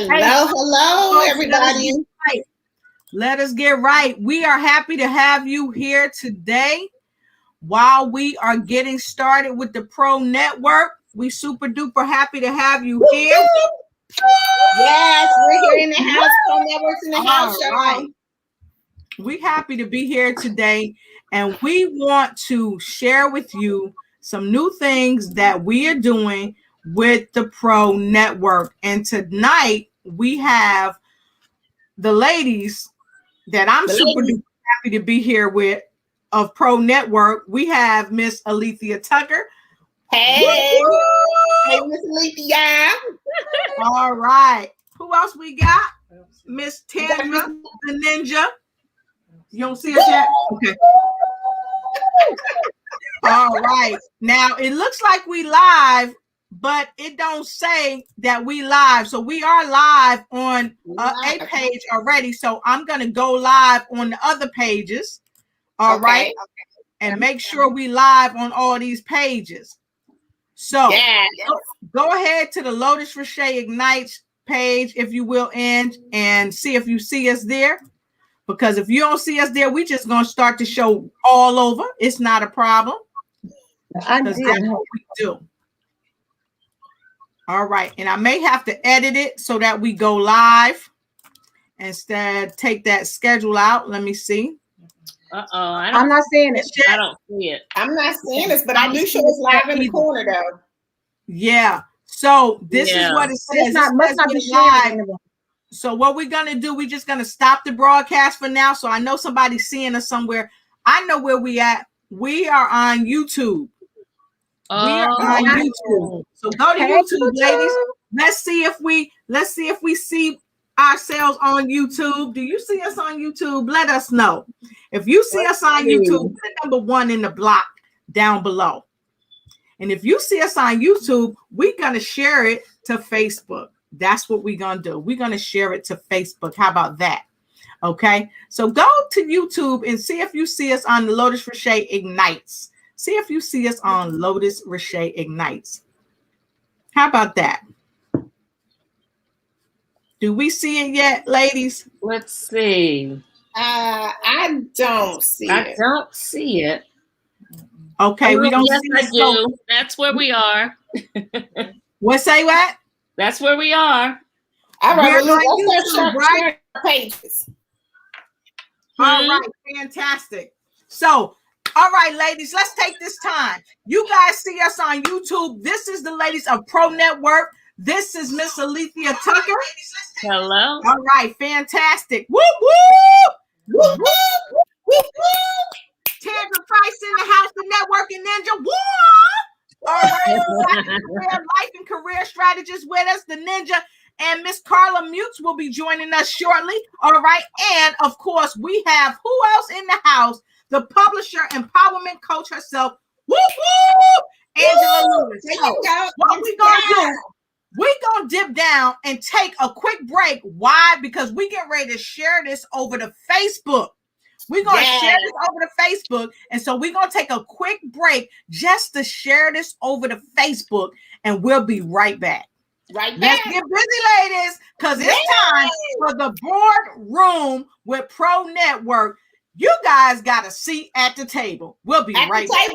Hello, everybody. Let us get right. We are happy to have you here today. While we are getting started with the Pro Network, we super duper happy to have you here. Yes, we're here in the house. Pro Network's in the house, y'all. Right. We happy to be here today, and we want to share with you some new things that we are doing with the Pro Network. And tonight we have the ladies that I'm super happy to be here with of Pro Network. We have Miss Alethea Tucker. Hey, hey, Miss Alethea. All right. Who else we got? Miss Tandra, the Ninja. You don't see us yet? Okay. All right. Now it looks like we live, but it don't say that we live. So we are live on a page already. So I'm going to go live on the other pages. All right. And make sure we live on all these pages. So go ahead to the Lotus Roche Ignites page, if you will, and see if you see us there. Because if you don't see us there, we're just going to start the show all over. It's not a problem. That's what we do. All right. And I may have to edit it so that we go live. Instead, take that schedule out. Let me see. I'm not seeing it. I don't see it. I'm not seeing this, but I do show us live in the corner, though. Yeah. So this is what it says. Must not be live. So what we're going to do, we're just going to stop the broadcast for now. So I know somebody's seeing us somewhere. I know where we at. We are on YouTube. We are on YouTube. So go to YouTube, ladies. Let's see if we see ourselves on YouTube. Do you see us on YouTube? Let us know. If you see us on YouTube, put number 1 in the block down below. And if you see us on YouTube, we're going to share it to Facebook. That's what we're going to do. We're going to share it to Facebook. How about that? Okay. So go to YouTube and see if you see us on the Lotus Roche Ignites. See if you see us on Lotus Roche Ignites. How about that? Do we see it yet, ladies? Let's see. I don't see it. I don't see it. Okay, we don't see it. Do. That's where we are. What say what? That's where we are. All right, let's share pages. All right, fantastic. So, all right, ladies, let's take this time. You guys see us on YouTube. This is the ladies of Pro Network. This is Miss Alethea Tucker. Hello. All right, fantastic. Woo woo! Woo woo! Woo woo! Tandra Price in the house, the networking ninja. Woo! All right, life and career strategist with us, the ninja, and Miss Carla Mutes will be joining us shortly. All right, and of course, we have who else in the house? The publisher, empowerment coach herself. Woo woo! Angela Lewis. So, what we gonna do? We're going to dip down and take a quick break. Why? Because we get ready to share this over to Facebook. We're going to share this over to Facebook. And so we're going to take a quick break just to share this over to Facebook. And we'll be right back. Right back. Let's get busy, ladies, because it's time for the Boardroom with Pro Network. You guys got a seat at the table. We'll be right back.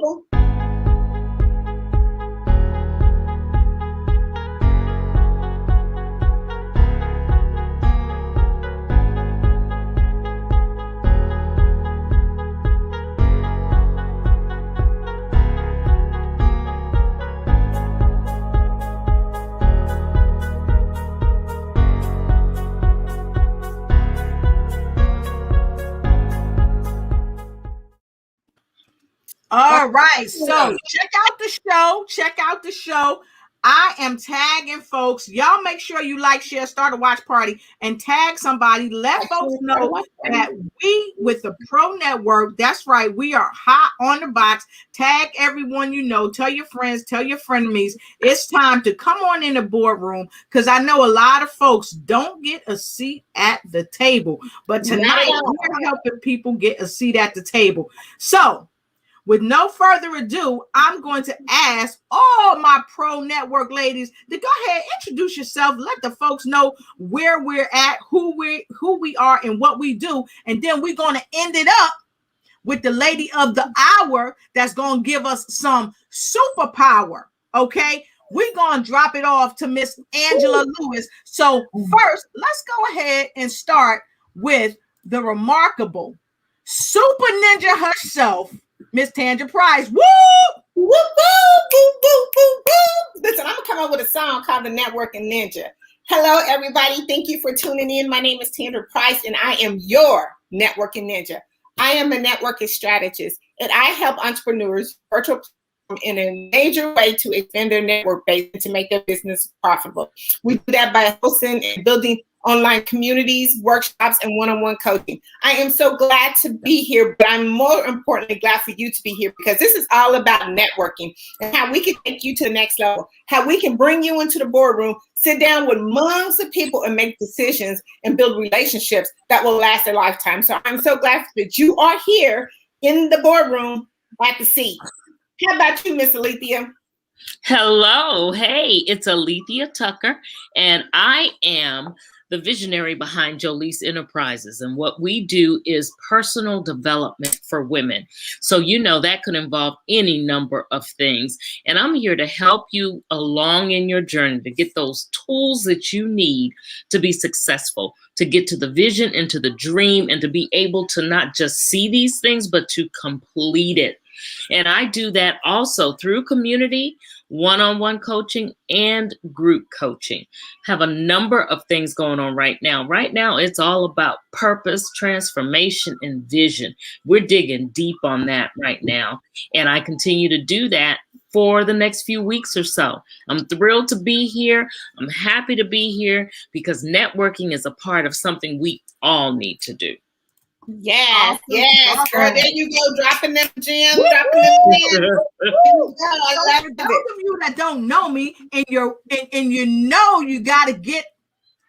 All right, so check out the show. I am tagging folks. Y'all make sure you like, share, start a watch party, and tag somebody. Let folks know that we with the Pro Network, that's right, we are hot on the box. Tag everyone you know. Tell your friends, tell your frenemies. It's time to come on in the boardroom because I know a lot of folks don't get a seat at the table. But tonight, we're helping people get a seat at the table. So, with no further ado, I'm going to ask all my pro network ladies to go ahead, introduce yourself, let the folks know where we're at, who we are, and what we do, and then we're going to end it up with the lady of the hour that's going to give us some superpower. Okay, we're going to drop it off to Miss Angela Lewis. So first, let's go ahead and start with the remarkable super ninja herself, Miss Tandra Price. Woo! Woo, woo, woo, woo, woo, woo. Listen, I'm going to come up with a song called The Networking Ninja. Hello, everybody. Thank you for tuning in. My name is Tandra Price, and I am your networking ninja. I am a networking strategist, and I help entrepreneurs virtual in a major way to expand their network base and to make their business profitable. We do that by hosting and building online communities, workshops, and one-on-one coaching. I am so glad to be here, but I'm more importantly glad for you to be here because this is all about networking and how we can take you to the next level, how we can bring you into the boardroom, sit down with months of people and make decisions and build relationships that will last a lifetime. So I'm so glad that you are here in the boardroom at the seat. How about you, Miss Alethea? Hello. Hey, it's Alethea Tucker, and I am the visionary behind Jolie's Enterprises. And what we do is personal development for women. So, you know, that could involve any number of things. And I'm here to help you along in your journey to get those tools that you need to be successful, to get to the vision and to the dream, and to be able to not just see these things, but to complete it. And I do that also through community, one-on-one coaching, and group coaching. Have a number of things going on right now. Right now, it's all about purpose, transformation, and vision. We're digging deep on that right now. And I continue to do that for the next few weeks or so. I'm thrilled to be here. I'm happy to be here because networking is a part of something we all need to do. Yes, yes, girl. There you go, dropping them gems, dropping them gems. I love it. Those of you that don't know me, and you know you gotta get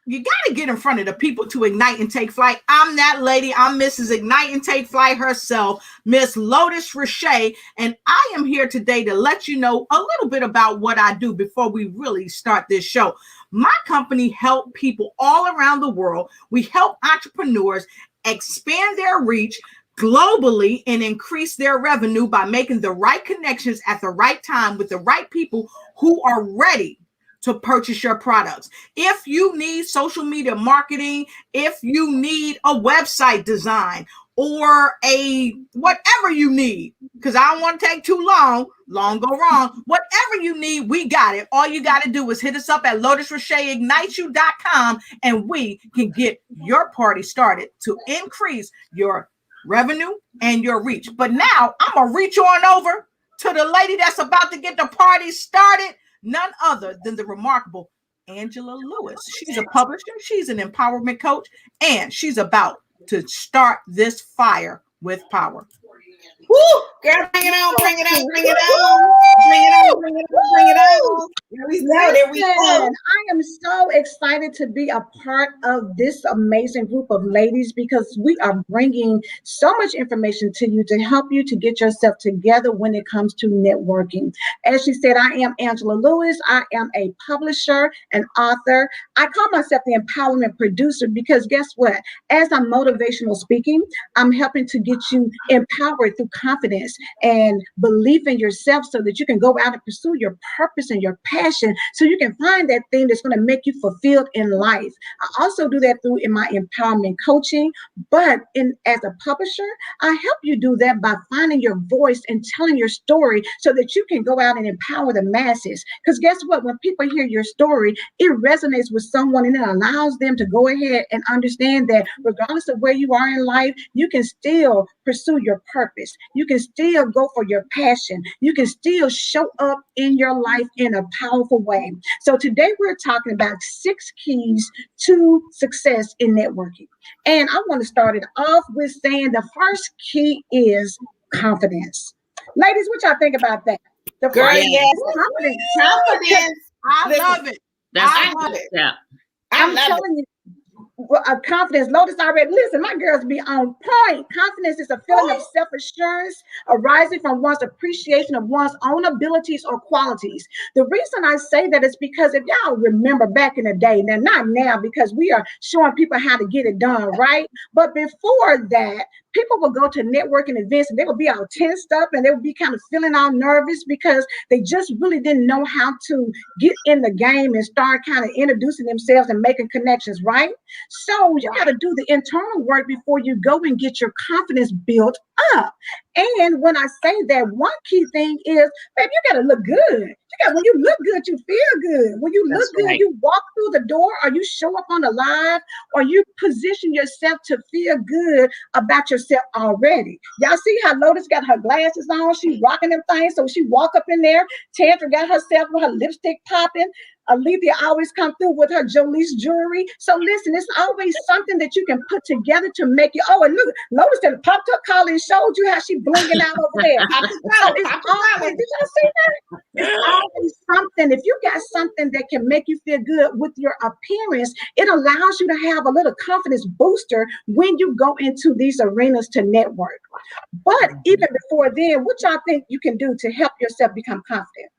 in front of the people to ignite and take flight. I'm that lady. I'm Mrs. Ignite and Take Flight herself, Miss Lotus Richey, and I am here today to let you know a little bit about what I do before we really start this show. My company helps people all around the world. We help entrepreneurs expand their reach globally and increase their revenue by making the right connections at the right time with the right people who are ready to purchase your products. If you need social media marketing, if you need a website design or a whatever you need, because I don't want to take too long go wrong. Whatever you need, we got it. All you got to do is hit us up at lotusricheyigniteyou.com and we can get your party started to increase your revenue and your reach. But now I'm going to reach on over to the lady that's about to get the party started, none other than the remarkable Angela Lewis. She's a publisher, she's an empowerment coach, and she's about to start this fire with power. Woo! Girl, bring it on, bring it on, bring it on. Bring it on, bring it on, bring it on. There we go. I am so excited to be a part of this amazing group of ladies because we are bringing so much information to you to help you to get yourself together when it comes to networking. As she said, I am Angela Lewis. I am a publisher, an author. I call myself the empowerment producer because guess what? As I'm motivational speaking, I'm helping to get you empowered through confidence and belief in yourself so that you can go out and pursue your purpose and your passion so you can find that thing that's going to make you fulfilled in life. I also do that through in my empowerment coaching, but as a publisher, I help you do that by finding your voice and telling your story so that you can go out and empower the masses. Because guess what? When people hear your story, it resonates with someone and it allows them to go ahead and understand that regardless of where you are in life, you can still pursue your purpose. You can still go for your passion. You can still show up in your life in a powerful way. So today we're talking about 6 keys to success in networking. And I want to start it off with saying the first key is confidence. Ladies, what y'all think about that? Girl, yes. Confidence. I love it. I love it. Yeah. I'm telling you, confidence. Lotus already, listen, my girls be on point. Confidence is a feeling of self-assurance arising from one's appreciation of one's own abilities or qualities. The reason I say that is because if y'all remember back in the day, now not now because we are showing people how to get it done, right? But before that, people would go to networking events and they would be all tensed up and they would be kind of feeling all nervous because they just really didn't know how to get in the game and start kind of introducing themselves and making connections, right? So you got to do the internal work before you go and get your confidence built up. And when I say that, one key thing is, babe, you got to look good. When you look good, you feel good. When you look good, you walk through the door, or you show up on the live, or you position yourself to feel good about yourself already. Y'all see how Lotus got her glasses on? She's rocking them things. So she walk up in there. Tandra got herself with her lipstick popping. Alethea always come through with her Jolie's jewelry. So listen, it's always something that you can put together to make you. Oh, and look, Lotus that popped her collar and showed you how she blinging out over there. So it's always, did y'all see that? It's always something. If you got something that can make you feel good with your appearance, it allows you to have a little confidence booster when you go into these arenas to network. But even before then, what y'all think you can do to help yourself become confident?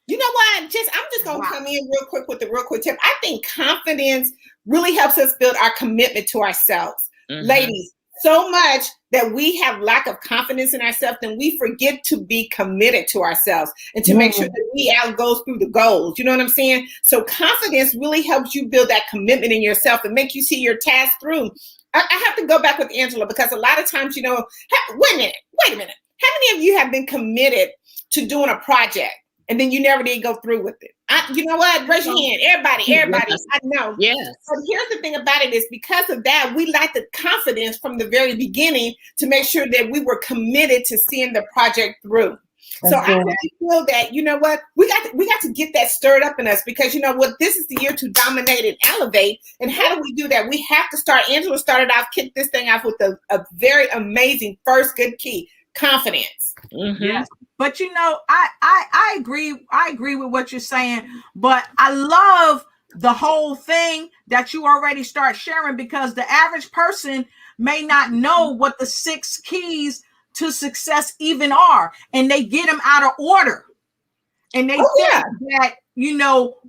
You know what? I'm just going to come in real quick with the real quick tip. I think confidence really helps us build our commitment to ourselves. Ladies, so much that we have lack of confidence in ourselves, then we forget to be committed to ourselves and to make sure that we goes through the goals. You know what I'm saying? So confidence really helps you build that commitment in yourself and make you see your task through. I have to go back with Angela because a lot of times, wait a minute. How many of you have been committed to doing a project and then you never did go through with it? You know what? Raise your hand. Everybody. Yes. I know. Yes. But here's the thing about it is because of that, we lack the confidence from the very beginning to make sure that we were committed to seeing the project through. So I really feel that, you know what, we got to get that stirred up in us because you know what, this is the year to dominate and elevate. And how do we do that? We have to start. Angela started off, kicked this thing off with a very amazing first good key, confidence. Yes. But I agree. I agree with what you're saying. But I love the whole thing that you already start sharing because the average person may not know what the 6 keys to success even are, and they get them out of order. And they think that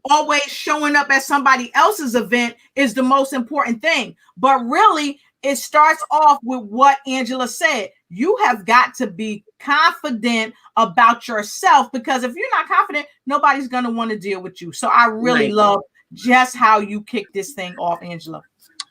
always showing up at somebody else's event is the most important thing. But really, it starts off with what Angela said. You have got to be confident about yourself because if you're not confident, nobody's going to want to deal with you. So I really love just how you kick this thing off, Angela.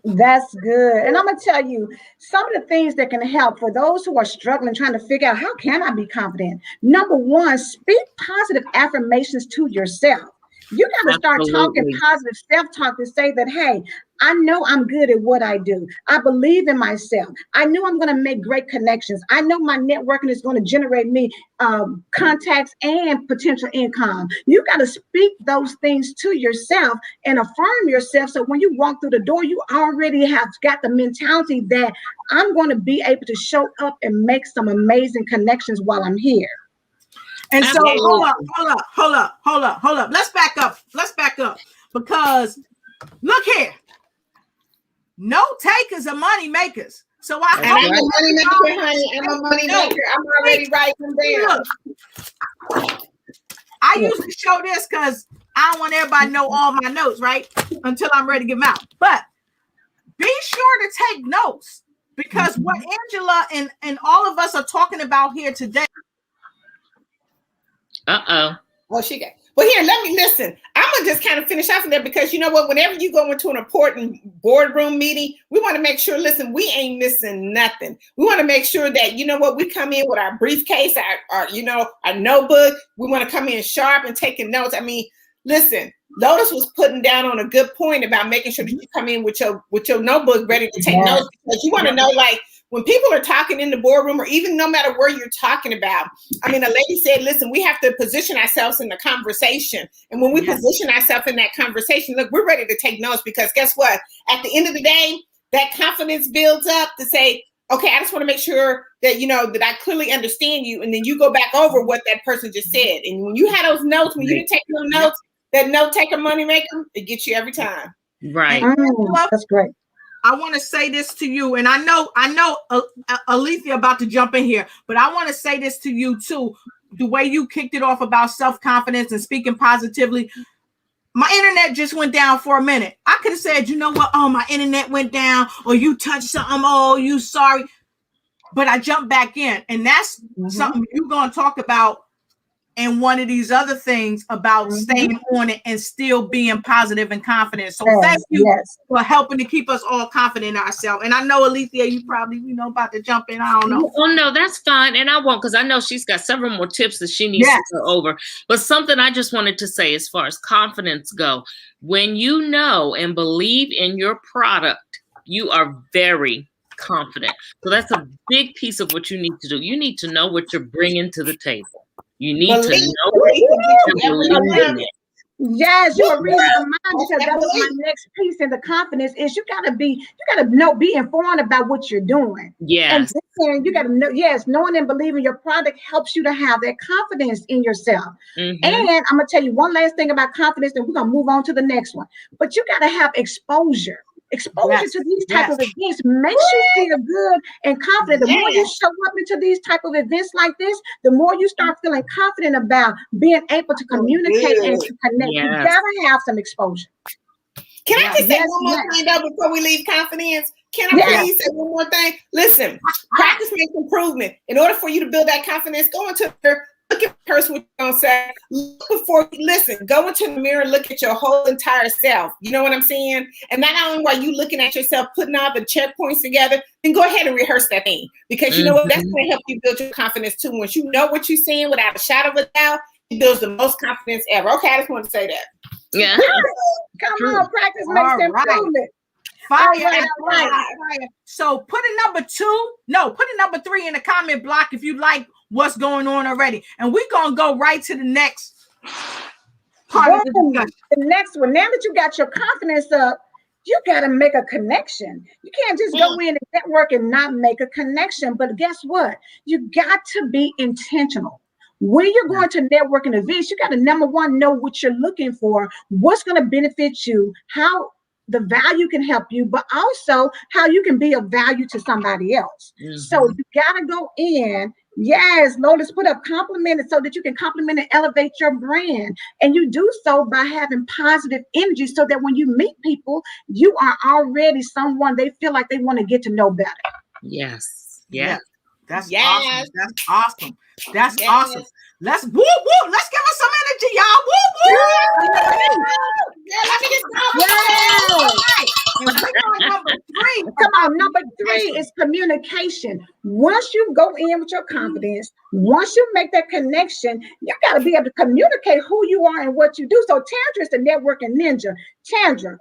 That's good. And I'm going to tell you some of the things that can help for those who are struggling, trying to figure out how can I be confident? Number one, speak positive affirmations to yourself. You got to start talking positive self-talk to say that, hey, I know I'm good at what I do. I believe in myself. I know I'm going to make great connections. I know my networking is going to generate me contacts and potential income. You got to speak those things to yourself and affirm yourself. So when you walk through the door, you already have got the mentality that I'm going to be able to show up and make some amazing connections while I'm here. And so hold up. Let's back up because look here. No takers are money makers. So I'm a money maker, honey. I'm a money maker. I'm already writing them down. I usually show this because I don't want everybody to know all my notes, right? Until I'm ready to give them out. But be sure to take notes because what Angela and all of us are talking about here today. Oh, she got. Well, here, let me listen. I'm gonna just kind of finish off in there because you know what? Whenever you go into an important boardroom meeting, we want to make sure. Listen, we ain't missing nothing. We want to make sure that you know what we come in with our briefcase, our notebook. We want to come in sharp and taking notes. I mean, listen. Lotus was putting down on a good point about making sure that you come in with your notebook ready to take notes because you want to know like. When people are talking in the boardroom or even no matter where you're talking about, I mean, a lady said, listen, we have to position ourselves in the conversation. And when we position ourselves in that conversation, look, we're ready to take notes because guess what? At the end of the day, that confidence builds up to say, okay, I just want to make sure that, that I clearly understand you. And then you go back over what that person just said. And when you had those notes, when you didn't take no notes, that note taker money maker, it gets you every time. Right. That's great. I want to say this to you, and I know Alethea about to jump in here, but I want to say this to you too. The way you kicked it off about self-confidence and speaking positively, my internet just went down for a minute. I could have said, you know what? Oh, my internet went down, or you touched something. Oh, you sorry. But I jumped back in, and that's something you're going to talk about. And one of these other things about staying on it and still being positive and confident. So thank you for helping to keep us all confident in ourselves. And I know, Alethea, you probably, about to jump in. I don't know. Oh, no, that's fine. And I won't, because I know she's got several more tips that she needs to go over. But something I just wanted to say as far as confidence go, when you know and believe in your product, you are very confident. So that's a big piece of what you need to do. You need to know what you're bringing to the table. You need to know what you're believing in. Yes, you are reading my mind, because that was my next piece in the confidence is you gotta be informed about what you're doing. Yes. And you gotta know, knowing and believing your product helps you to have that confidence in yourself. And I'm gonna tell you one last thing about confidence, and we're gonna move on to the next one. But you gotta have exposure. Exposure to these type of events makes you feel good and confident. The more you show up into these type of events like this, the more you start feeling confident about being able to communicate and to connect. You gotta have some exposure. Can I just say one more thing though before we leave confidence? Can I please say one more thing? Listen, practice makes improvement. In order for you to build that confidence, go into look at the person, what you're gonna say. Look before you listen. Go into the mirror and look at your whole entire self. You know what I'm saying? And not only while you looking at yourself, putting all the checkpoints together, then go ahead and rehearse that thing. Because you know what? That's gonna help you build your confidence too. Once you know what you're saying without a shadow of a doubt, it builds the most confidence ever. Okay, I just want to say that. Yeah. Come on, practice makes improvement. Fire. So put a number 3 in the comment block if you like what's going on already. And we're going to go right to the next part of the discussion. The next one. Now that you got your confidence up, you got to make a connection. You can't just go in and network and not make a connection. But guess what? You got to be intentional. When you're going to networking events, you got to, number one, know what you're looking for, what's going to benefit you, how the value can help you, but also how you can be of value to somebody else. So you got to go in. Yes, Lotus, put up compliment so that you can compliment and elevate your brand. And you do so by having positive energy so that when you meet people, you are already someone they feel like they want to get to know better. Yes. Yeah. That's awesome. That's awesome. That's awesome. Let's woo woo. Let's give us some energy, y'all. Woo woo. Let me get number 3. Come on, number 3 is communication. Once you go in with your confidence, once you make that connection, you got to be able to communicate who you are and what you do. So Tandra is the networking ninja. Tandra,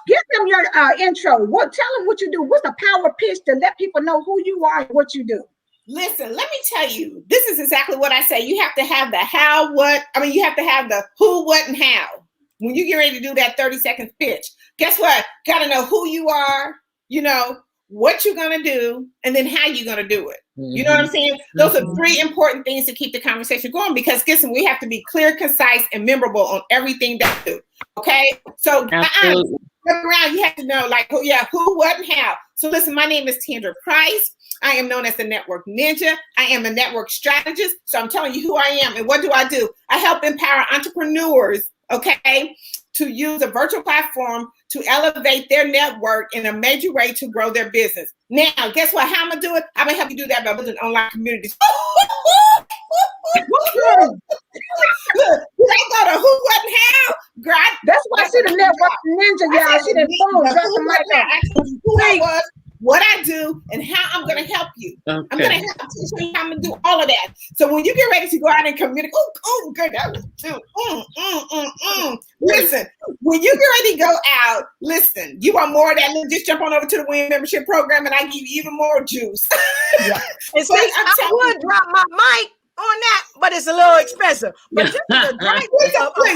give them your intro. Tell them what you do. What's the power pitch to let people know who you are and what you do? Listen, let me tell you, this is exactly what I say. You have to have the how, what, you have to have the who, what, and how. When you get ready to do that 30-second pitch, guess what? Got to know who you are, what you're going to do, and then how you're going to do it. You know what I'm saying? Those are 3 important things to keep the conversation going, because listen, we have to be clear, concise, and memorable on everything that we do. Okay? So look around, you have to know who, what, and how. So listen, my name is Tandra Price. I am known as the Network Ninja. I am a network strategist. So I'm telling you who I am and what do I do. I help empower entrepreneurs, to use a virtual platform to elevate their network in a major way to grow their business. Now, guess what? How I'm going to do it? I'm going to help you do that by building online communities. They got a who, what, and how. That's why she the Network Ninja, y'all. She didn't who I was, what I do, and how I'm going to help you. Okay. I'm going to help you how I'm going to do all of that. So when you get ready to go out and communicate, good, that was too. Listen, when you get ready to go out, listen, you want more of that? Just jump on over to the Win Membership Program, and I give you even more juice. Yeah. And see, I would drop my mic on that, but it's a little expensive. But this is a great That's what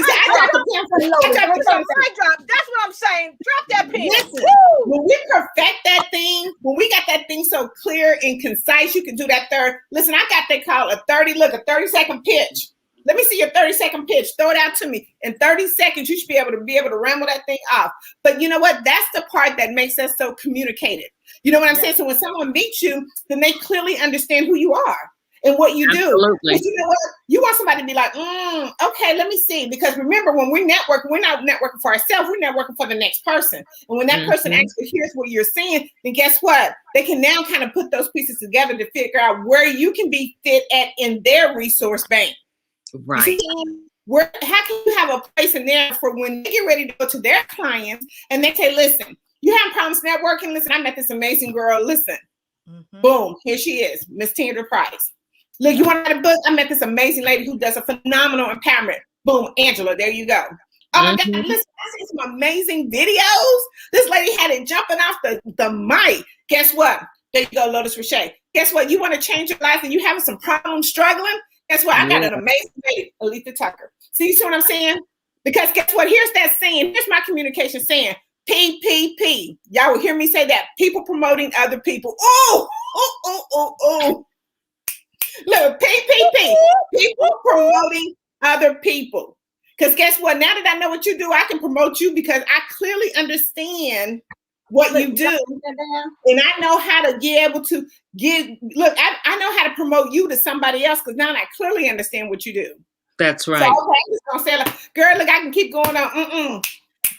I'm saying. Drop that pen. Listen, when we perfect that thing, when we got that thing so clear and concise, you can do that third. Listen, I got that called a 30-second pitch. Let me see your 30-second pitch. Throw it out to me. In 30 seconds, you should be able to ramble that thing off. But you know what? That's the part that makes us so communicative. You know what I'm saying? So when someone meets you, then they clearly understand who you are and what you do. Because you know what? You want somebody to be like, okay, let me see. Because remember, when we network, we're not networking for ourselves. We're networking for the next person. And when that person actually hears what you're saying, then guess what? They can now kind of put those pieces together to figure out where you can be fit at in their resource bank. Right. See, how can you have a place in there for when they get ready to go to their clients and they say, listen, you have problems networking? Listen, I met this amazing girl. Listen, boom, here she is, Miss Tandra Price. Look, you want to write a book? I met this amazing lady who does a phenomenal empowerment. Boom, Angela, there you go. Oh my God, listen, I seen some amazing videos. This lady had it jumping off the mic. Guess what? There you go, Lotus Roche. Guess what? You want to change your life and you having some problems struggling? Guess what? I got an amazing lady, Alita Tucker. See, you see what I'm saying? Because guess what? Here's that saying. Here's my communication saying. PPP. Y'all will hear me say that. People promoting other people. Oh. Look, PPP. People promoting other people. Because guess what? Now that I know what you do, I can promote you because I clearly understand what you do. And I know how to be able to I know how to promote you to somebody else because now I clearly understand what you do. That's right. So okay, I'm just gonna say, like, girl, look, I can keep going on.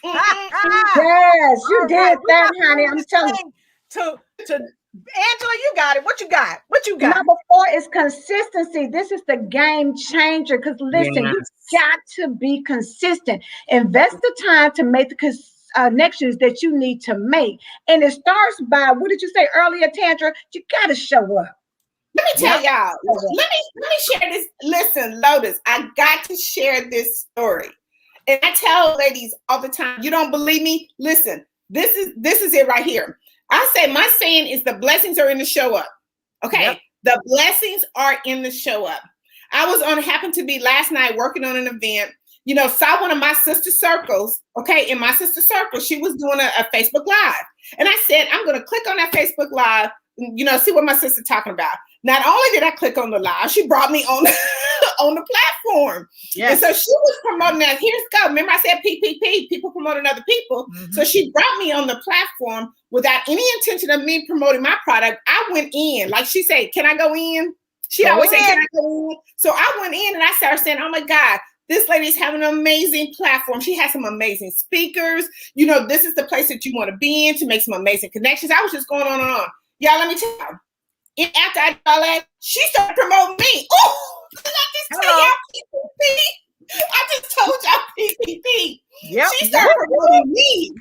Yes, you did that, honey. I'm telling you. To Angela, you got it. What you got? What you got? Number 4 is consistency. This is the game changer. Because listen, you got to be consistent. Invest the time to make the connections that you need to make. And it starts by, what did you say earlier, Tandra? You got to show up. Let me tell y'all. Let me share this. Listen, Lotus, I got to share this story. And I tell ladies all the time, you don't believe me? Listen, this is it right here. I say my saying is the blessings are in the show up. Okay. Yep. The blessings are in the show up. I was happened to be last night working on an event, saw one of my sister circles. Okay. In my sister circle, she was doing a Facebook Live. And I said, I'm going to click on that Facebook Live, see what my sister's talking about. Not only did I click on the live, she brought me on on the platform. Yes. And so she was promoting that. Here's go. Remember I said PPP, people promoting other people. So she brought me on the platform without any intention of me promoting my product. I went in, like she said, can I go in? She always said, can I go in? So I went in and I started saying, oh my God, this lady's having an amazing platform. She has some amazing speakers. This is the place that you want to be in to make some amazing connections. I was just going on and on. Y'all, let me tell you. And after I did all that, she started promoting me. Oh, I just tell y'all PPP. I just told y'all PPP. Yep. She started promoting me.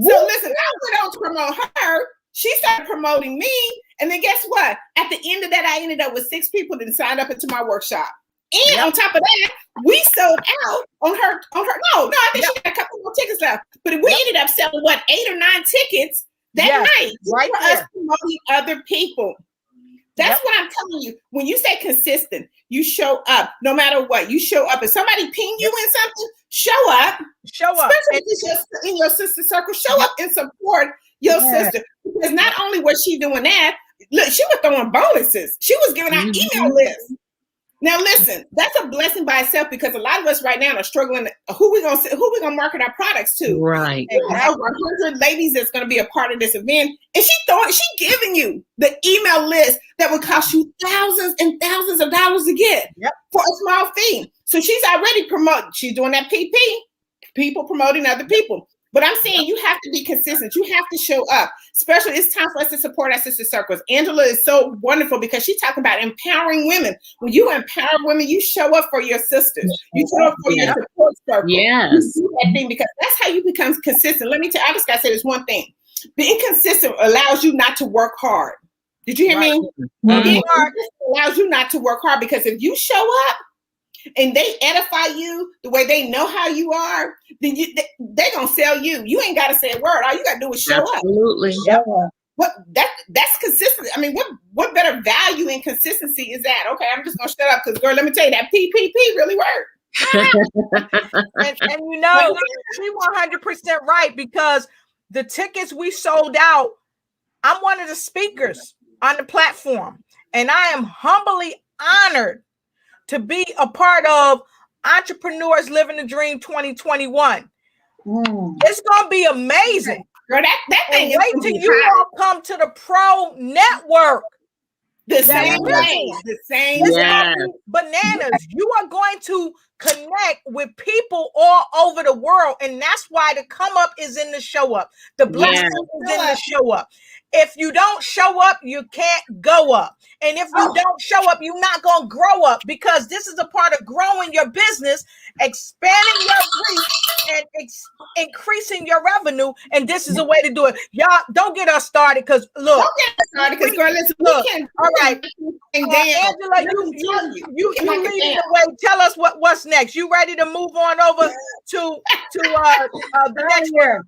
So listen, I went on to promote her. She started promoting me. And then guess what? At the end of that, I ended up with 6 people that signed up into my workshop. And on top of that, we sold out on her. No, I think she had a couple more tickets left. But we ended up selling 8 or 9 tickets that night right for us promoting other people. That's what I'm telling you. When you say consistent, you show up no matter what. You show up. If somebody ping you in something, show up. Show up. Especially in your sister circle, show up and support your sister. Because not only was she doing that, look, she was throwing bonuses. She was giving out email lists. Now listen, that's a blessing by itself because a lot of us right now are struggling. Who we gonna market our products to? Right. And over 100 ladies that's gonna be a part of this event, and she giving you the email list that would cost you thousands and thousands of dollars to get for a small fee. So she's already promoting. She's doing that PP, people promoting other people. But I'm saying you have to be consistent. You have to show up. Especially, it's time for us to support our sister circles. Angela is so wonderful because she's talking about empowering women. When you empower women, you show up for your sisters. You show up for your support circle. Yes. You do that thing because that's how you become consistent. Let me tell you, I just got to say this one thing. Being consistent allows you not to work hard. Did you hear me? Being consistent allows you not to work hard because if you show up, and they edify you the way they know how you are, then they're going to sell you. You ain't got to say a word. All you got to do is show up. Absolutely. That's consistent. I mean, what better value in consistency is that? Okay, I'm just going to shut up because, girl, let me tell you, that PPP really worked. and she 100% right because the tickets we sold out, I'm one of the speakers on the platform, and I am humbly honored to be a part of Entrepreneurs Living the Dream 2021. It's gonna be amazing. Girl, that thing is wait till you all come to the Pro Network. The same way. The same way. Bananas. You are going to connect with people all over the world. And that's why the come up is in the show up. The blessing is in the show up. If you don't show up, you can't go up. And if you don't show up, you're not going to grow up, because this is a part of growing your business, expanding your reach, and increasing your revenue. And this is a way to do it. Y'all, don't get us started, because look. Don't get us started, because girl, listen, look. All right. Angela, you leading the way. Tell us what's next. You ready to move on over to the next year?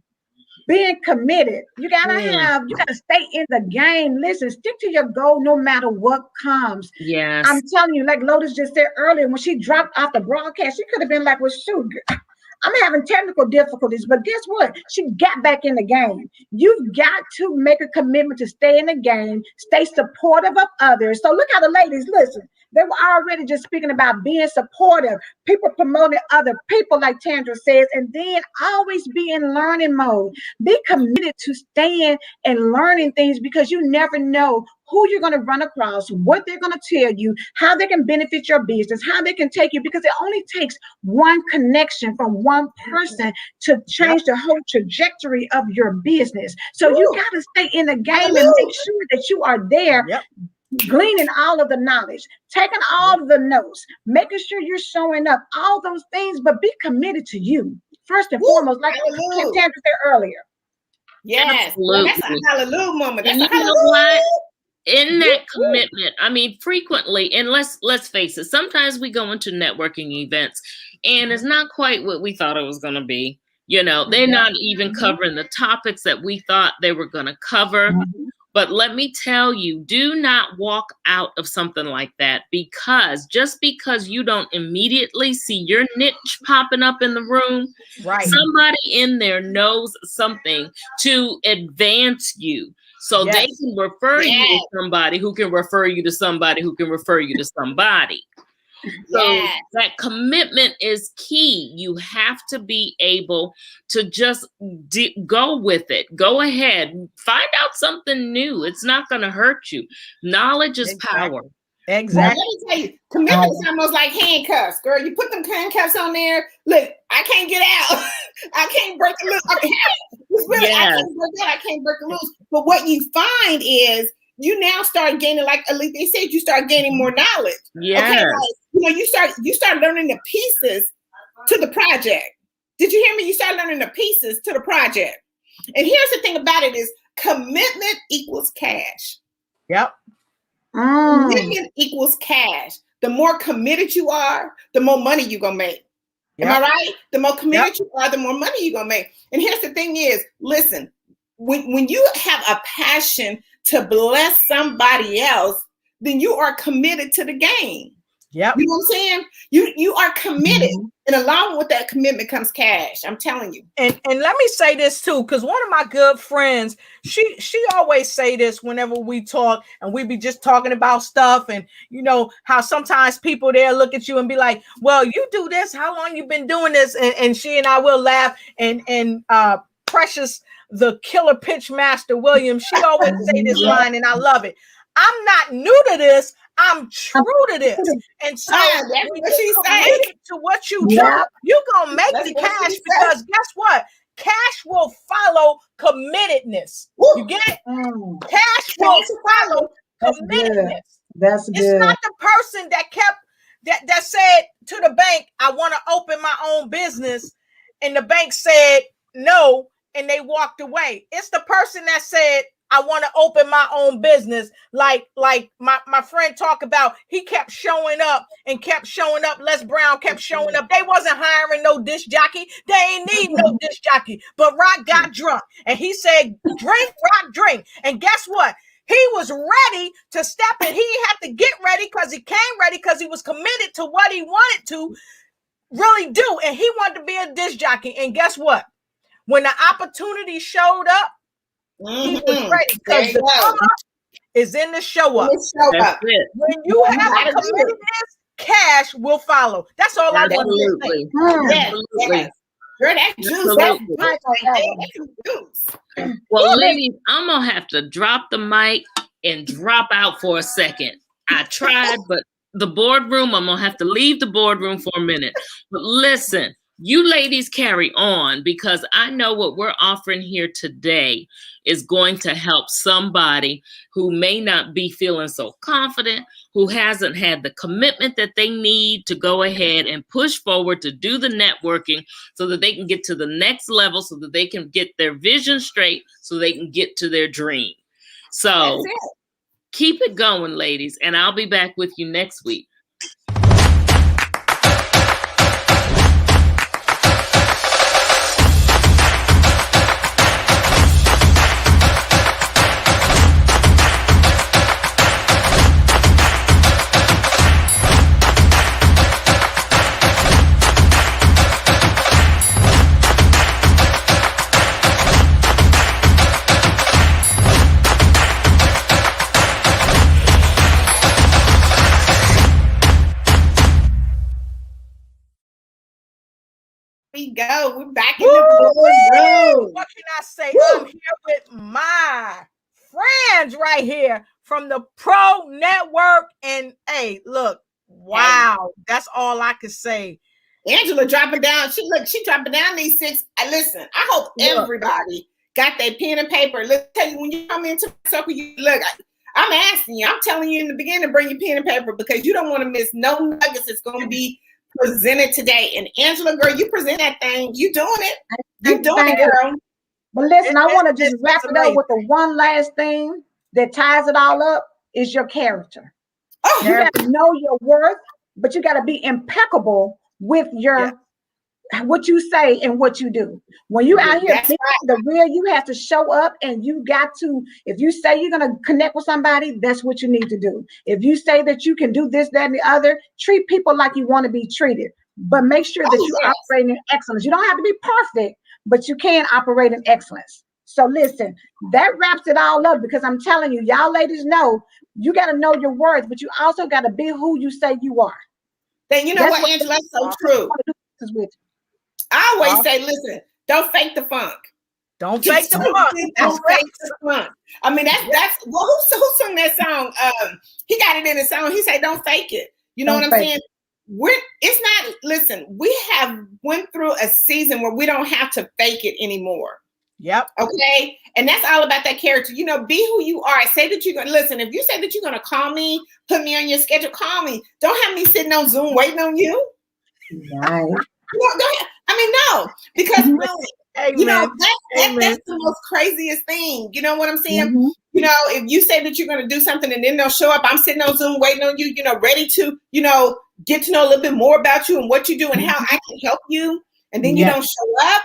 Being committed. You gotta stay in the game. Listen, stick to your goal no matter what comes. Yes. I'm telling you, like Lotus just said earlier, when she dropped off the broadcast, she could have been like, well, shoot, I'm having technical difficulties, but guess what? She got back in the game. You've got to make a commitment to stay in the game, stay supportive of others. So look how the ladies, listen, they were already just speaking about being supportive, people promoting other people, like Tandra says, and then always be in learning mode. Be committed to staying and learning things, because you never know who you're going to run across, what they're going to tell you, how they can benefit your business, how they can take you, because it only takes one connection from one person to change the whole trajectory of your business. So you got to stay in the game and make sure that you are there. Gleaning all of the knowledge, taking all of the notes, making sure you're showing up, all those things, but be committed to you first and foremost, like Tandra said earlier. Yes, well, that's a hallelujah moment. That's and you know what? In that commitment, I mean, frequently, and let's face it, sometimes we go into networking events and it's not quite what we thought it was going to be. You know, they're not even covering the topics that we thought they were going to cover. But let me tell you, do not walk out of something like that, because just because you don't immediately see your niche popping up in the room, somebody in there knows something to advance you. So they can refer you to somebody who can refer you to somebody who can refer you to somebody. So that commitment is key. You have to be able to just go with it. Go ahead. Find out something new. It's not going to hurt you. Knowledge is power. Exactly. Well, let me tell you, commitment is almost like handcuffs, girl. You put them handcuffs on there. Look, I can't get out. I can't break the loose. I can't break that. I can't break the loose. But what you find is, you now start gaining, like they said, you start gaining more knowledge. Yeah. Okay, like, you start learning the pieces to the project. Did you hear me? You start learning the pieces to the project. And here's the thing about it is, commitment equals cash. Yep. Commitment equals cash. The more committed you are, the more money you're gonna make. Am I right? The more committed you are, the more money you're gonna make. And here's the thing is, listen, when you have a passion to bless somebody else, then you are committed to the game. Yep. You know what I'm saying? You are committed. And along with that commitment comes cash. I'm telling you. And let me say this too, because one of my good friends, she always say this whenever we talk, and we be just talking about stuff, and you know how sometimes people there look at you and be like, well, you do this, how long you been doing this? And she and I will laugh, and Precious, the killer pitch master Williams, she always say this line, and I love it. I'm not new to this. I'm true to this. And so when you committed to what you do, you're going to make the cash, because guess what? Cash will follow committedness. You get it? Cash will follow committedness. That's good. It's not the person that said to the bank, I want to open my own business, and the bank said no, and they walked away. It's the person that said, I want to open my own business. Like my friend talked about, he kept showing up and kept showing up. Les Brown kept showing up. They wasn't hiring no disc jockey. They ain't need no disc jockey. But Rock got drunk and he said, drink, Rock, drink. And guess what? He was ready to step in. He had to get ready because he came ready because he was committed to what he wanted to really do. And he wanted to be a disc jockey. And guess what? When the opportunity showed up, he was ready, because the come up is in the show up. That's it. When you have a committedness, cash will follow. That's all I want to say. Yes, yes. Girl, that juice, that's juice. Well, ladies, I'm gonna have to drop the mic and drop out for a second. I tried, but the boardroom, I'm gonna have to leave the boardroom for a minute. But listen, you ladies carry on, because I know what we're offering here today is going to help somebody who may not be feeling so confident, who hasn't had the commitment that they need to go ahead and push forward to do the networking so that they can get to the next level, so that they can get their vision straight, so they can get to their dream. So keep it going, ladies, and I'll be back with you next week. We go. We're back in the boardroom. What can I say? I'm here with my friends right here from the Pro Network. And hey, look, wow, that's all I could say. Angela dropping down. She dropping down these 6. Listen, I hope everybody got their pen and paper. Let's tell you, when you come into the circle, you look. I'm asking you. I'm telling you in the beginning, bring your pen and paper, because you don't want to miss no nuggets. It's going to be presented today. And Angela, girl, you present that thing. You doing it. You doing it, girl. But listen, I want to just wrap it up with the one last thing that ties it all up is your character. Oh, you got to know your worth, but you got to be impeccable with your what you say and what you do. When you out here the real, you have to show up, and you got to, if you say you're going to connect with somebody, that's what you need to do. If you say that you can do this, that, and the other, treat people like you want to be treated, but make sure that you operate in excellence. You don't have to be perfect, but you can operate in excellence. So listen, that wraps it all up, because I'm telling you, y'all ladies know, you got to know your worth, but you also got to be who you say you are. Then you know what, Angela, that's so true. I always say, listen, don't fake the funk. Don't fake the funk. Don't fake the funk. I mean, that's well, who sung that song? He got it in his song. He said, "Don't fake it." You know what I'm saying? It's not. Listen, we have went through a season where we don't have to fake it anymore. Yep. Okay. And that's all about that character. You know, be who you are. Say that you're going to listen. If you say that you're going to call me, put me on your schedule, call me. Don't have me sitting on Zoom waiting on you. Right. No, because really, you know, that's the most craziest thing. You know what I'm saying? Mm-hmm. You know, if you say that you're going to do something and then they'll show up, I'm sitting on Zoom waiting on you, you know, ready to, you know, get to know a little bit more about you and what you do and how I can help you. And then you don't show up.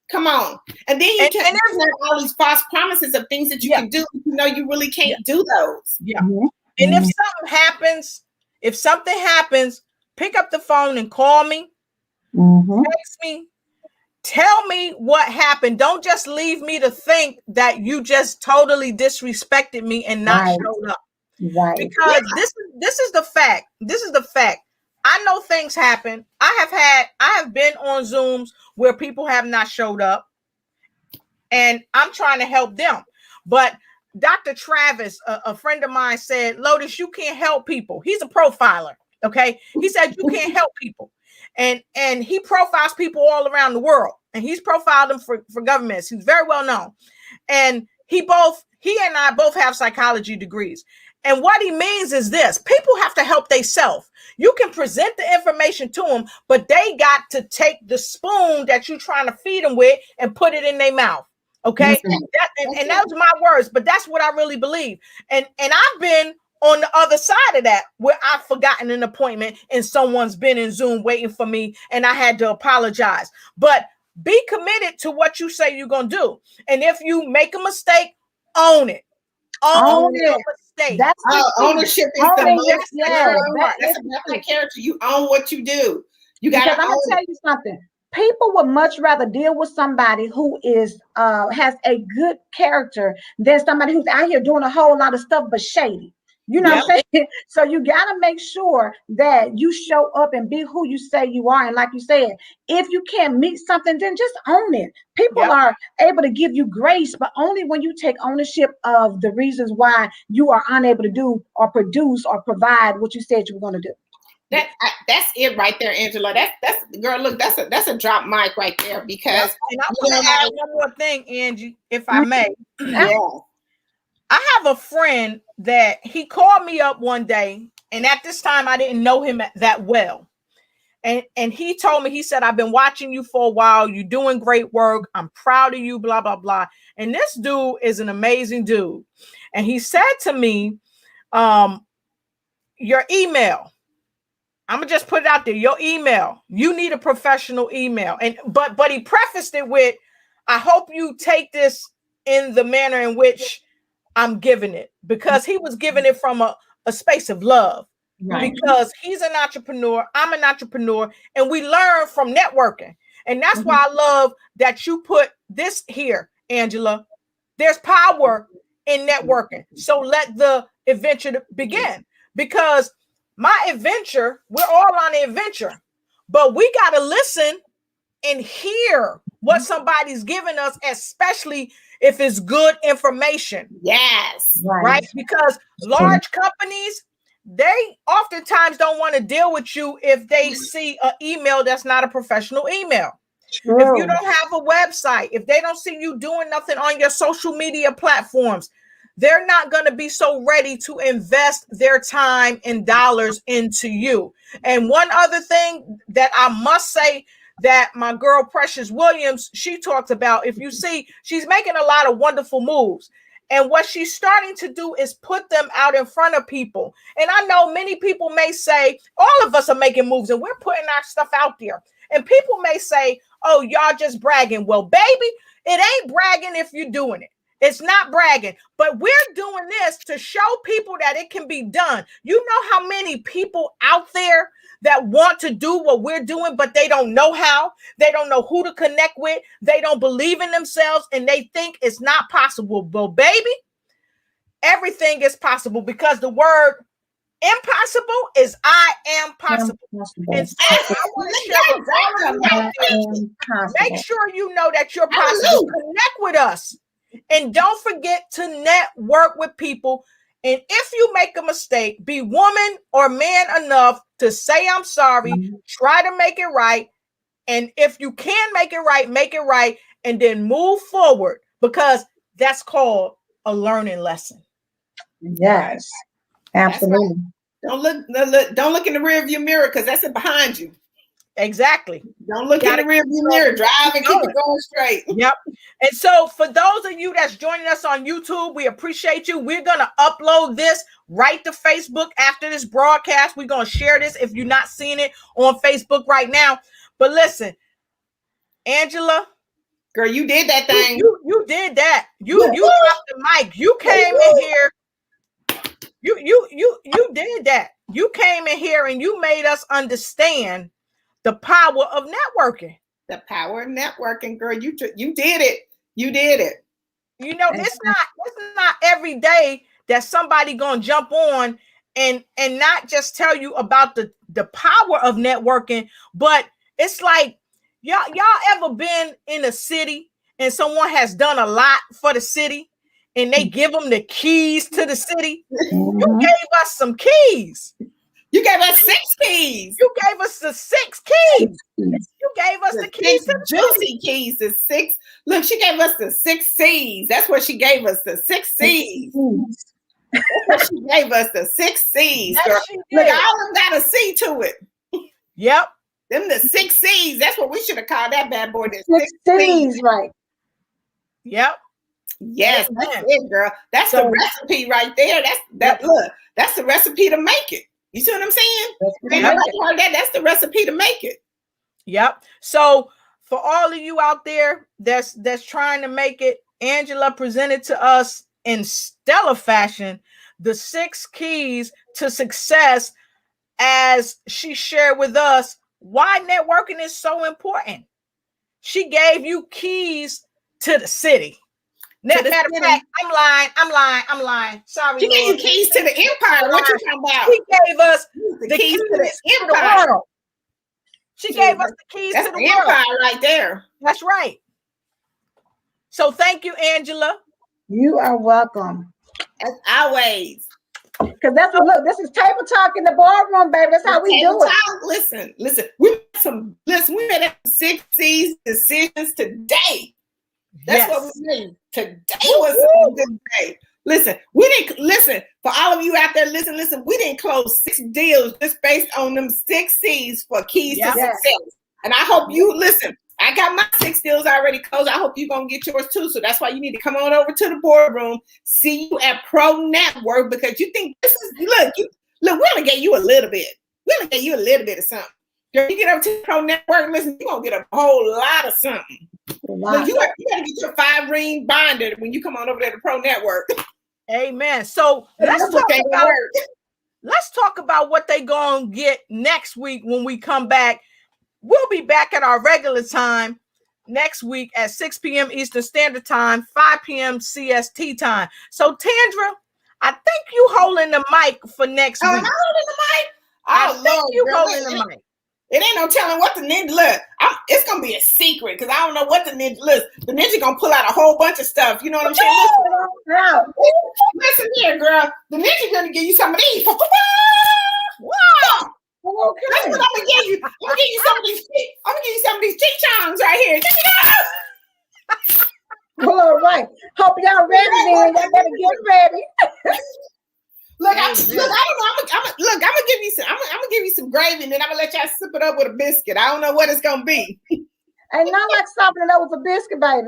Come on. And then you can have all these false promises of things that you can do. You know, you really can't do those. Yeah. Mm-hmm. And if something happens, pick up the phone and call me. Text me. Tell me what happened. Don't just leave me to think that you just totally disrespected me and not showed up. Right. Because this is the fact. This is the fact. I know things happen. I have been on Zooms where people have not showed up, and I'm trying to help them. But Dr. Travis, a friend of mine, said, Lotus, you can't help people. He's a profiler. Okay. He said, you can't help people. And he profiles people all around the world, and he's profiled them for governments. He's very well known. And he and I both have psychology degrees. And what he means is this: people have to help themselves. You can present the information to them, but they got to take the spoon that you're trying to feed them with and put it in their mouth. Okay. And that was my words, but that's what I really believe. And I've been on the other side of that, where I've forgotten an appointment and someone's been in Zoom waiting for me and I had to apologize. But be committed to what you say you're going to do. And if you make a mistake, own it. Own your mistake. That's ownership is the most. That's about that character. You own what you do. You got to own it. I'm going to tell you something. People would much rather deal with somebody who is has a good character than somebody who's out here doing a whole lot of stuff but shady. You know what I'm saying? So you got to make sure that you show up and be who you say you are. And like you said, if you can't meet something, then just own it. People are able to give you grace, but only when you take ownership of the reasons why you are unable to do or produce or provide what you said you were going to do. That's it right there, Angela. That's girl. Look, that's a drop mic right there because. And I want to add one more thing, Angie, if I may. Yeah. I have a friend that he called me up one day, and at this time I didn't know him that well. And he told me, he said, I've been watching you for a while. You're doing great work. I'm proud of you, blah, blah, blah. And this dude is an amazing dude. And he said to me, your email, I'm gonna just put it out there, your email, you need a professional email. And but he prefaced it with, I hope you take this in the manner in which I'm giving it, because he was giving it from a space of love. Right. Because he's an entrepreneur, I'm an entrepreneur, and we learn from networking. And that's why I love that you put this here, Angela. There's power in networking. So let the adventure begin. Because my adventure, we're all on an adventure, but we got to listen and hear what somebody's giving us, especially if it's good information. Yes. Right? Because large companies, they oftentimes don't want to deal with you if they see an email that's not a professional email. True. If you don't have a website, if they don't see you doing nothing on your social media platforms, they're not going to be so ready to invest their time and dollars into you. And one other thing that I must say that my girl Precious Williams, she talks about, if you see, she's making a lot of wonderful moves. And what she's starting to do is put them out in front of people. And I know many people may say, all of us are making moves and we're putting our stuff out there. And people may say, oh, y'all just bragging. Well, baby, it ain't bragging if you're doing it. It's not bragging, but we're doing this to show people that it can be done. You know how many people out there that want to do what we're doing, but they don't know how, they don't know who to connect with, they don't believe in themselves, and they think it's not possible. Well, baby, everything is possible, because the word impossible is I am possible. And so I want to share with all of you out there, make sure you know that you're possible. Connect with us. And don't forget to network with people. And if you make a mistake, be woman or man enough to say, I'm sorry, try to make it right. And if you can make it right, and then move forward, because that's called a learning lesson. Yes, absolutely. Right. Don't look in the rearview mirror, because that's it behind you. Exactly. Don't look in the rearview mirror. Drive and keep it going straight. Yep. And so for those of you that's joining us on YouTube, we appreciate you. We're going to upload this right to Facebook after this broadcast. We're going to share this if you're not seeing it on Facebook right now. But listen, Angela. Girl, you did that thing. You did that. You dropped the mic. You came in here. You did that. You came in here and you made us understand the power of networking. The power of networking, girl. You did it. You did it. You know, it's not every day that somebody gonna jump on and not just tell you about the power of networking, but it's like y'all ever been in a city and someone has done a lot for the city and they give them the keys to the city? You gave us some keys. You gave us 6 keys. You gave us the 6 keys. You gave us the keys. Juicy keys. The 6. Look, she gave us the 6 C's. That's what she gave us. The 6 C's. That's what she gave us. The 6 C's. Girl. Look, all of them got a C to it. Yep. Them the 6 C's. That's what we should have called that bad boy. The 6 C's, right? Yep. Yes, that's it, girl. That's the recipe right there. Look, that's the recipe to make it. You see what I'm saying? That's the recipe to make it. Yep. So for all of you out there that's trying to make it, Angela presented to us in stellar fashion the 6 keys to success, as she shared with us why networking is so important. She gave you keys to the city. Matter of fact, I'm lying. Sorry, She gave you keys to the empire. What you talking about? She gave us the keys to the empire. world. She gave us the keys to the world. Empire right there. That's right. So thank you, Angela. You are welcome. As always. Because that's what, look, this is table talk in the boardroom, baby. That's how we do it. Listen. We made 6 C's decisions today. That's what we made. Today was a good day. Listen, for all of you out there, listen, we didn't close 6 deals just based on them 6 C's for keys to success. And I hope you listen. I got my 6 deals already closed. I hope you're going to get yours too. So that's why you need to come on over to the boardroom. See you at Pro Network, because you think this is, look, we only gave you a little bit. We only gave you a little bit of something. Girl, you get over to the Pro Network, listen, you're going to get a whole lot of something. Look, you got to get your 5-ring binder when you come on over to the Pro Network. Amen. So let's talk about what they going to get next week when we come back. We'll be back at our regular time next week at 6 p.m. Eastern Standard Time, 5 p.m. CST time. So, Tandra, I think you holding the mic for next week. Am I holding the mic? I think you holding the mic. It ain't no telling what the ninja look. It's gonna be a secret because I don't know what the ninja looks. The ninja gonna pull out a whole bunch of stuff. You know what I'm saying? Listen here, girl. The ninja gonna give you some of these. Wow. Okay. That's what I'm gonna give you. I'm gonna give you some of these. I'm gonna give you some of these chichards right here. All right. Hope y'all ready. Then y'all better get ready. Look, I don't know. I'm gonna give you some. I'm gonna give you some gravy, and then I'm gonna let y'all sip it up with a biscuit. I don't know what it's gonna be. Ain't not like sopping it up with a biscuit, baby.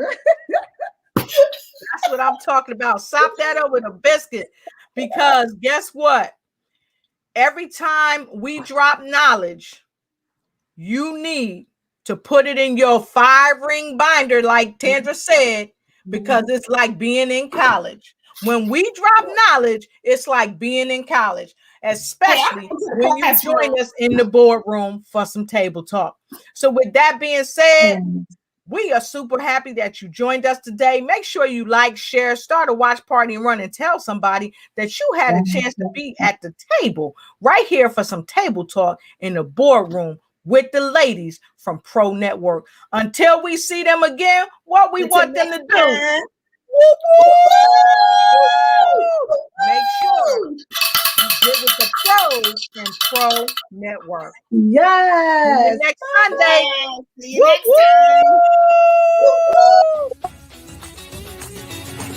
That's what I'm talking about. Sop that up with a biscuit, because guess what? Every time we drop knowledge, you need to put it in your 5-ring binder, like Tandra said, because it's like being in college. When we drop knowledge, it's like being in college, especially when you join us in the boardroom for some table talk. So with that being said, we are super happy that you joined us today. Make sure you like, share, start a watch party, and run and tell somebody that you had a chance to be at the table right here for some table talk in the boardroom with the ladies from Pro Network. Until we see them again, what we want them to do. Make sure you get with the pros and Pro Network. Yes. See you next Sunday. See you next time.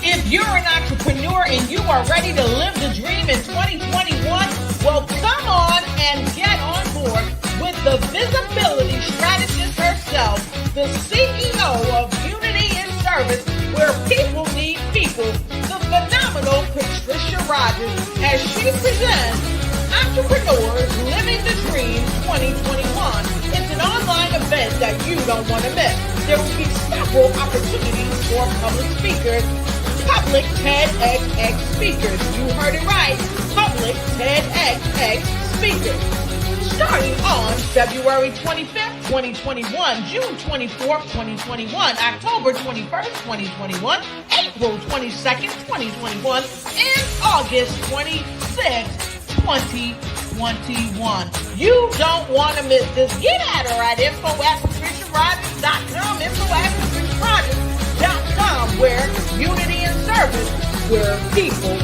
If you're an entrepreneur and you are ready to live the dream in 2021, well, come on and get on board with the visibility strategist herself, the CEO of Unity in Service, where people need people, the phenomenal Patricia Rogers, as she presents Entrepreneurs Living the Dream 2021. It's an online event that you don't want to miss. There will be several opportunities for public speakers, public TEDx speakers. You heard it right, public TEDx speakers. Starting on February 25th, 2021, June 24th, 2021, October 21st, 2021, April 22nd, 2021, and August 26th, 2021. You don't want to miss this. Get at her at info@patriciarogers.com, info@patriciarogers.com, where Unity in Service, where people